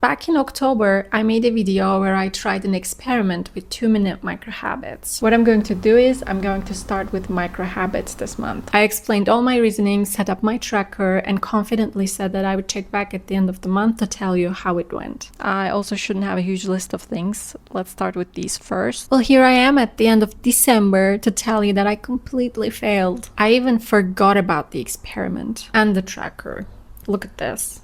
Back in October, I made a video where I tried an experiment with 2-minute micro habits. What I'm going to do is I'm going to start with micro habits this month. I explained all my reasoning, set up my tracker, and confidently said that I would check back at the end of the month to tell you how it went. I also shouldn't have a huge list of things. Let's start with these first. Well, here I am at the end of December to tell you that I completely failed. I even forgot about the experiment and the tracker. Look at this.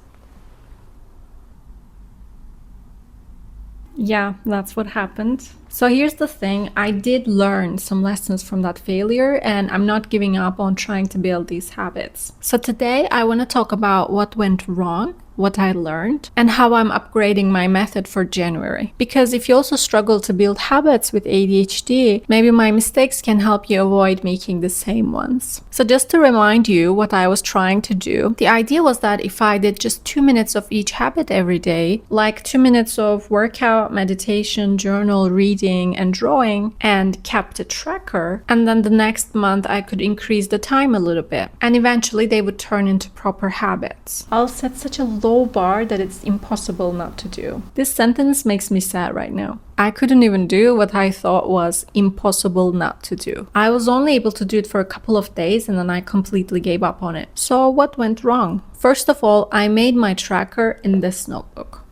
Yeah, that's what happened. So here's the thing, I did learn some lessons from that failure and I'm not giving up on trying to build these habits. So today I want to talk about what went wrong, what I learned, and how I'm upgrading my method for January. Because if you also struggle to build habits with ADHD, maybe my mistakes can help you avoid making the same ones. So just to remind you what I was trying to do, the idea was that if I did just 2 minutes of each habit every day, like 2 minutes of workout, meditation, journal, reading, and drawing, and kept a tracker, and then the next month I could increase the time a little bit, and eventually they would turn into proper habits. I'll set such a low bar that it's impossible not to do. This sentence makes me sad right now. I couldn't even do what I thought was impossible not to do. I was only able to do it for a couple of days and then I completely gave up on it. So what went wrong? First of all, I made my tracker in this notebook.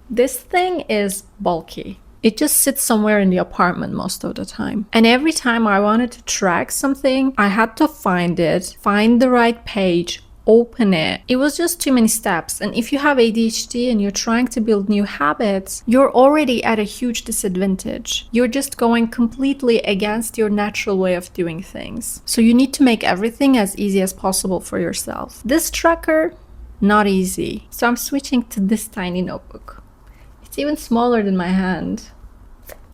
This thing is bulky. It just sits somewhere in the apartment most of the time. And every time I wanted to track something, I had to find it, find the right page, open it. It was just too many steps. And if you have ADHD and you're trying to build new habits, you're already at a huge disadvantage. You're just going completely against your natural way of doing things. So you need to make everything as easy as possible for yourself. This tracker, not easy. So I'm switching to this tiny notebook. It's even smaller than my hand.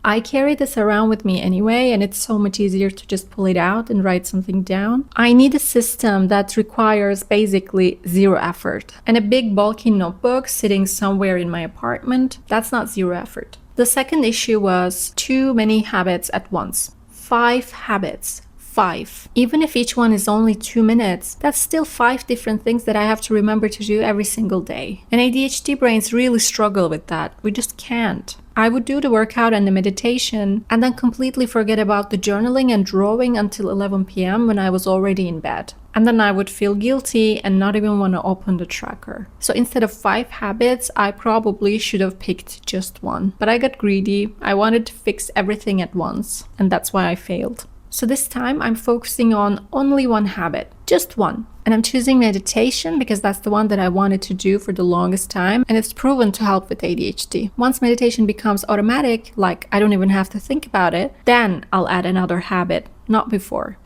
I carry this around with me anyway, and it's so much easier to just pull it out and write something down. I need a system that requires basically zero effort. And a big bulky notebook sitting somewhere in my apartment, that's not zero effort. The second issue was too many habits at once. 5 habits. 5. Even if each one is only 2 minutes, that's still 5 different things that I have to remember to do every single day. And ADHD brains really struggle with that. We just can't. I would do the workout and the meditation and then completely forget about the journaling and drawing until 11 p.m. when I was already in bed. And then I would feel guilty and not even want to open the tracker. So instead of 5 habits, I probably should have picked just one. But I got greedy. I wanted to fix everything at once. And that's why I failed. So this time I'm focusing on only one habit, just one. And I'm choosing meditation because that's the one that I wanted to do for the longest time. And it's proven to help with ADHD. Once meditation becomes automatic, like I don't even have to think about it, then I'll add another habit, not before.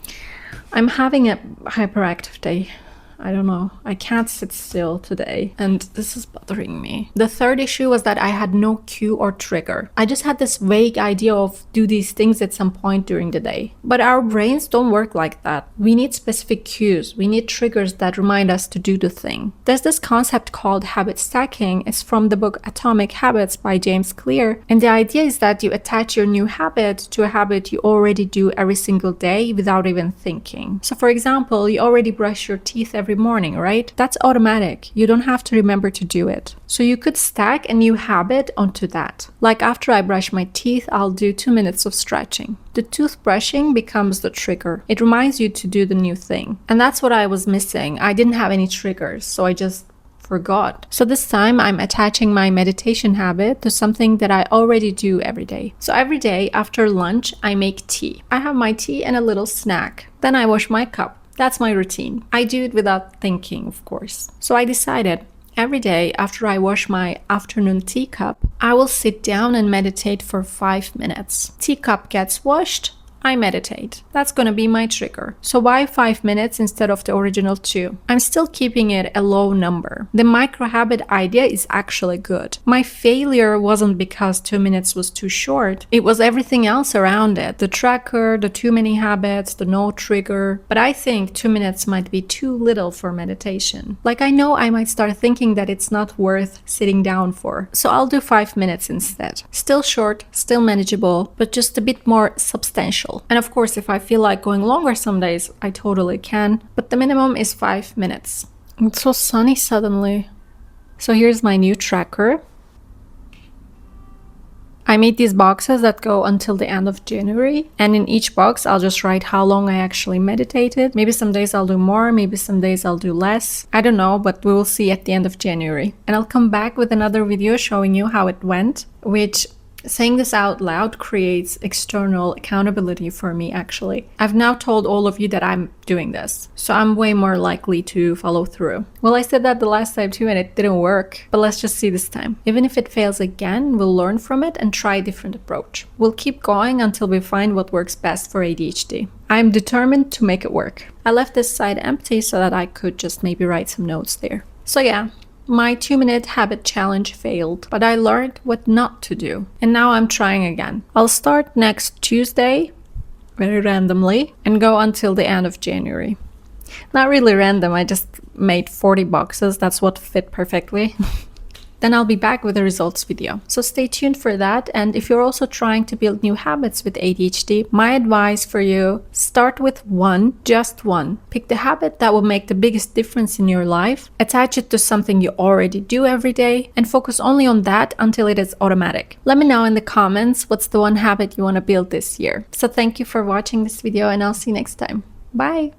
I'm having a hyperactive day. I don't know. I can't sit still today and this is bothering me. The third issue was that I had no cue or trigger. I just had this vague idea of do these things at some point during the day. But our brains don't work like that. We need specific cues. We need triggers that remind us to do the thing. There's this concept called habit stacking. It's from the book Atomic Habits by James Clear. And the idea is that you attach your new habit to a habit you already do every single day without even thinking. So for example, you already brush your teeth every morning, right? That's automatic. You don't have to remember to do it. So you could stack a new habit onto that. Like after I brush my teeth, I'll do 2 minutes of stretching. The toothbrushing becomes the trigger. It reminds you to do the new thing. And that's what I was missing. I didn't have any triggers, so I just forgot. So this time I'm attaching my meditation habit to something that I already do every day. So every day after lunch, I make tea. I have my tea and a little snack. Then I wash my cup. That's my routine. I do it without thinking, of course. So I decided every day after I wash my afternoon teacup, I will sit down and meditate for 5 minutes. Teacup gets washed, I meditate. That's gonna be my trigger. So why 5 minutes instead of the original 2? I'm still keeping it a low number. The micro habit idea is actually good. My failure wasn't because 2 minutes was too short. It was everything else around it. The tracker, the too many habits, the no trigger. But I think 2 minutes might be too little for meditation. Like I know I might start thinking that it's not worth sitting down for. So I'll do 5 minutes instead. Still short, still manageable, but just a bit more substantial. And of course, if I feel like going longer some days, I totally can. But the minimum is 5 minutes. It's so sunny suddenly. So here's my new tracker. I made these boxes that go until the end of January, and in each box I'll just write how long I actually meditated. Maybe some days I'll do more, maybe some days I'll do less. I don't know, but we will see at the end of January. And I'll come back with another video showing you how it went, which saying this out loud creates external accountability for me, actually. I've now told all of you that I'm doing this, so I'm way more likely to follow through. Well, I said that the last time too and it didn't work, but let's just see this time. Even if it fails again, we'll learn from it and try a different approach. We'll keep going until we find what works best for ADHD. I'm determined to make it work. I left this side empty so that I could just maybe write some notes there. So yeah, my 2-minute habit challenge failed, but I learned what not to do. And now I'm trying again. I'll start next Tuesday, very randomly, and go until the end of January. Not really random, I just made 40 boxes. That's what fit perfectly. Then I'll be back with a results video. So stay tuned for that. And if you're also trying to build new habits with ADHD, my advice for you, start with one, just one. Pick the habit that will make the biggest difference in your life, attach it to something you already do every day, and focus only on that until it is automatic. Let me know in the comments what's the one habit you want to build this year. So thank you for watching this video, and I'll see you next time. Bye!